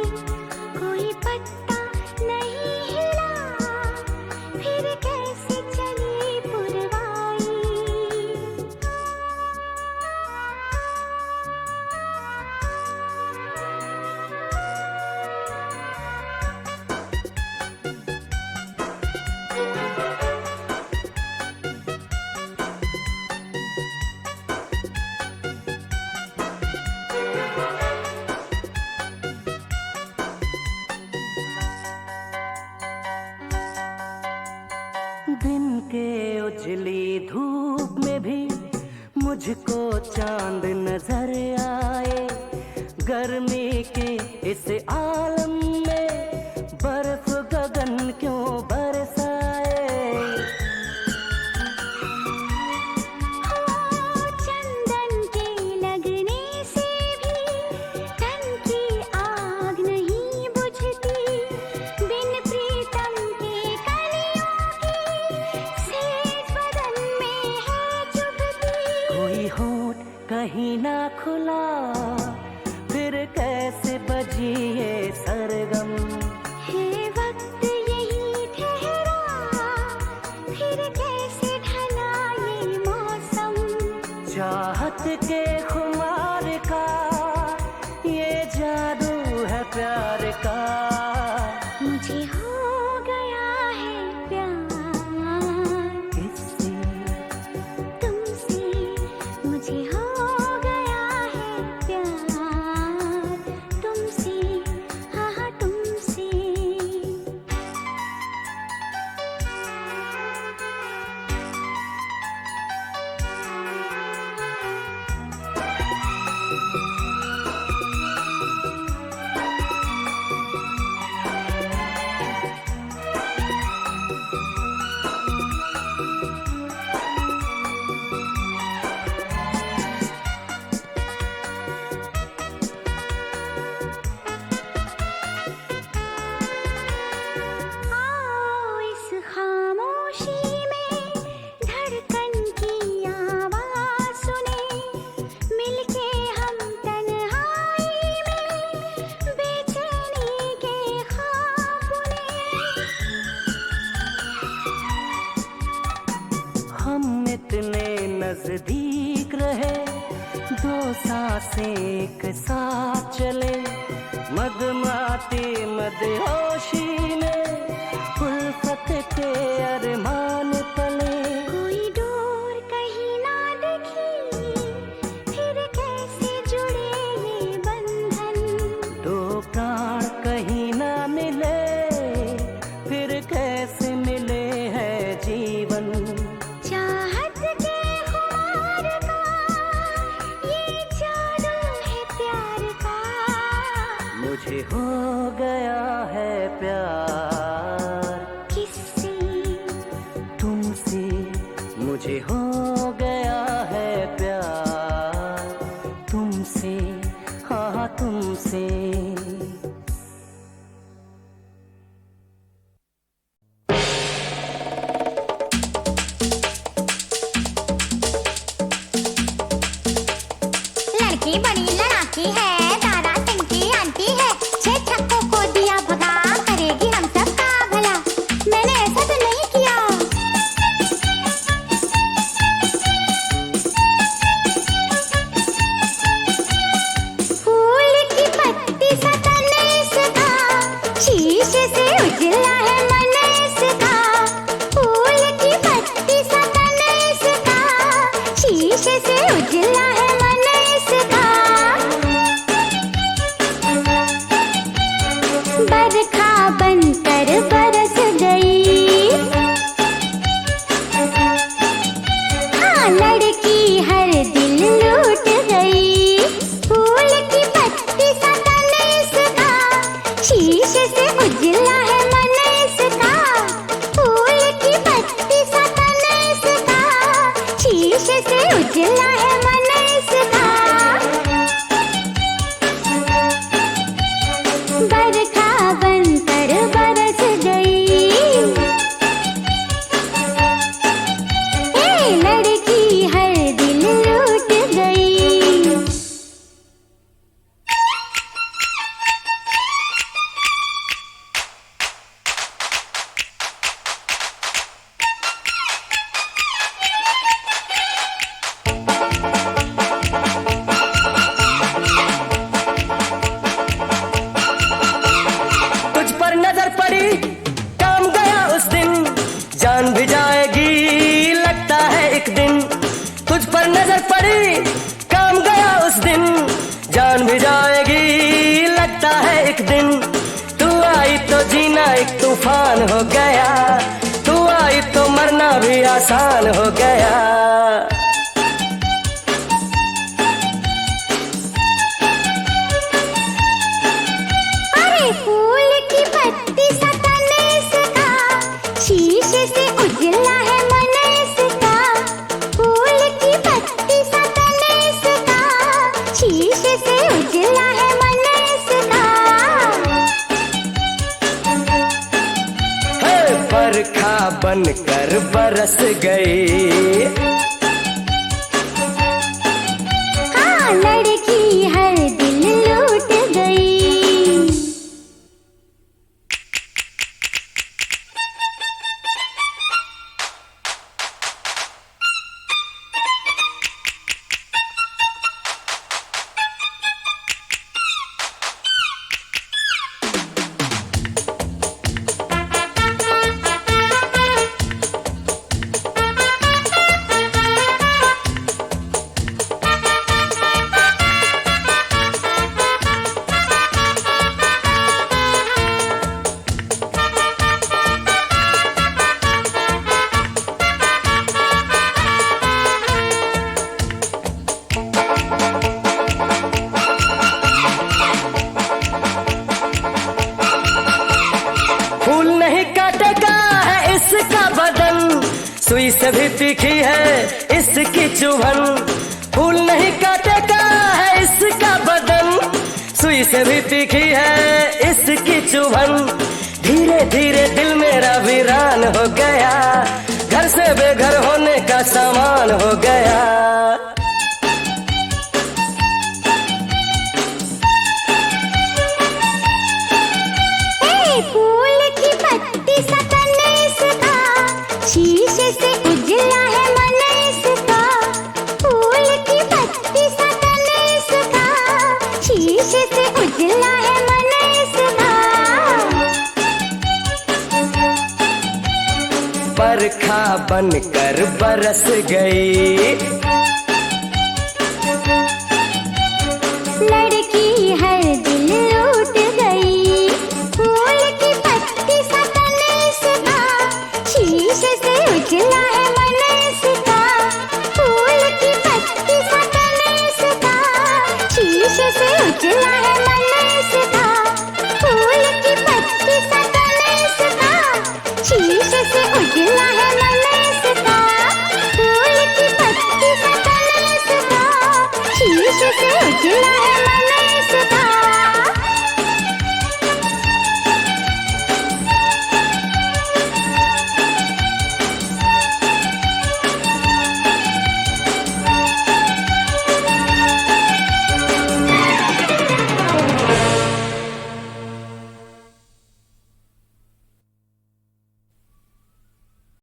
कोई पत्ता नहीं हिला, फिर कैसे चली पुरवाई। दिन के उजली धूप में भी मुझको चांद नजर आए, गर्मी के इस आलम में बर्फ गगन क्यों बरसाए। चंदन के लगने से भी तन की आग नहीं बुझती, बिन प्रीतम के कलियों की सेज बदन में है चुभती। कोई होठ कहीं ना खुला, फिर कैसे बजी ये सरगम, है वक्त यही ठहरा, फिर कैसे ढला ये मौसम। चाहत के खुमार का ये जादू है प्यार का, मुझे हो गया है प्यार किससे, तुमसे, मुझे हो गया है प्यार तुमसे, हाँ हाँ तुमसे। आओ इस खामोशी में धड़कन की आवाज़ सुने, मिलके हम तन्हाई में बेचैनी के ख्वाब बुने। हम इतने नजदीक रहे, दो सांसें एक साथ चले, मदमाती मदहोशी में उल्फत के अरमान पले। कोई डोर कहीं ना दिखी, फिर कैसे जुड़े ये बंधन। दो प्राण कहीं ना मिले, फिर कैसे मिले है जीवन। चाहत के खुमार का ये जादू है प्यार का, मुझे हो गया है प्यार किससे, तुमसे, मुझे हो गया है प्यार तुमसे, हाँ तुमसे। लड़की बड़ी लड़ाकी है, तारा सिंह की आंटी है, 6 छक्कों को दिया भगा, करेगी हम सबका भला। मैंने ऐसा तो नहीं किया। उजला है मन इसका, बरखा बनकर बरस गई, ए लड़की हर दिल लूट गई। तुझ पर नजर पड़ी काम गया उस दिन, जान भी जाएगी लगता है एक दिन। तुझ पर नजर पड़ी काम गया उस दिन, जान भी जाएगी लगता है एक दिन। तू आई तो जीना एक तूफान हो गया, तू आई तो मरना भी आसान हो गया। अरे फूल की पत्ती सा तन इसका, शीशे से उजला है मन इसका, फूल की पत्ती सा तन इसका, शीशे से उजला है मन इसका। है बरखा बनकर बरस गई, हाँ लड़की हर दिल लूट गई। फूल नहीं काटेगा है इसका बदन, सुई से भी तीखी है इसकी चुभन। फूल नहीं काटेगा है इसका बदन, सुई से भी तीखी है इसकी चुभन। धीरे धीरे दिल मेरा वीरान हो गया, घर से बेघर होने का सामान हो गया। फूल की पत्ती सा तन इसका, शीशे से उजला है मन इसका, फूल की पत्ती सा तन इसका, शीशे से उजला है मन इसका। बरखा बनकर बरस गई, लड़की